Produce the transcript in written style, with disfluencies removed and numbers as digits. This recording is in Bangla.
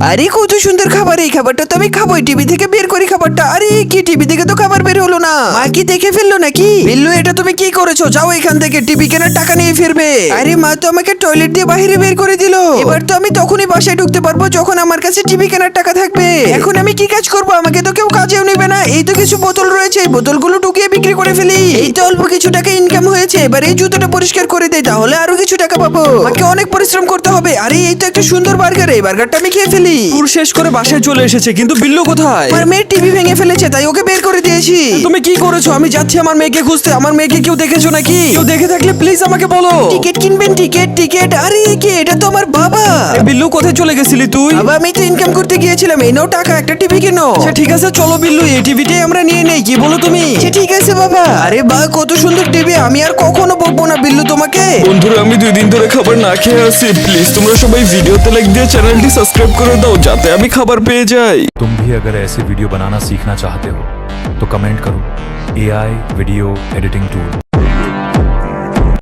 আরে কত সুন্দর খাবার, এই খাবারটা তো আমি খাবোই। টিভি থেকে বের করি খাবারটা। আরে কি টিভি থেকে তো খাবার বের হলো না। মা কি দেখে ফেললো নাকি? বিল্লু এটা তুমি কি করেছো? যাও এখান থেকে, টিভি কেনার টাকা নিয়ে ফিরবে। আরে মা তো আমাকে টয়লেট দিয়ে বাইরে বের করে দিল। এবার তো আমি তখনই বাসায় ঢুকতে পারবো যখন আমার কাছে টিভি কেনার টাকা থাকবে। এখন আমি কি কাজ করবো? আমাকে তো কেউ কাজেও নেবে না। এই তো কিছু বোতল রয়েছে, এই বোতলগুলো ঢুকিয়ে বিক্রি করে ফেলি। এই তো অল্প কিছু টাকা ইনকাম হয়েছে। এবার এই জুতোটা পরিষ্কার করে দেই, তাহলে আরো কিছু টাকা পাবো। আমাকে অনেক পরিশ্রম করতে হবে। আরে এই তো একটা সুন্দর বার্গার, এই বার্গারটা আমি খেয়ে ফেলি। ট্যুর শেষ করে বাসায় চলে এসেছে, কিন্তু বিল্লু কোথায়? আমার মেয়ের টিভি ভেঙে ফেলেছে, তাই ওকে বের করে দিয়েছি। তুমি কি করেছো? আমি যাচ্ছি আমার মেয়েকে খুঁজতে। আমার মেয়েকে কেউ দেখেছো নাকি? কেউ দেখে থাকলে প্লিজ আমাকে বলো। টিকিট কিনবেন? Ticket ticket. আরে এ কি? এটা তো আমার বাবা। এ বিল্লু, কোথায় চলে গেছিলি তুই? বাবা আমি তো ইনকাম করতে গিয়েছিলাম। এই নাও টাকা, একটা টিভি কিনো। আচ্ছা ঠিক আছে, চলো বিল্লু, এই টিভিটাই আমরা নিয়ে নেই। কি বলো তুমি? আচ্ছা, ঠিক আছে বাবা। আরে বা কত সুন্দর টিভি, আমি আর কখনো বকবো না বিল্লু তোমাকে। বন্ধুরা, আমি 2 দিন ধরে খাবার না খেয়ে আছি। প্লিজ তোমরা সবাই ভিডিওতে লাইক দিয়ে চ্যানেলটি সাবস্ক্রাইব করে দাও, যাতে আমি খাবার পেয়ে যাই। तुम भी अगर ऐसे वीडियो बनाना सीखना चाहते हो तो कमेंट करो AI वीडियो एडिटिंग टूल।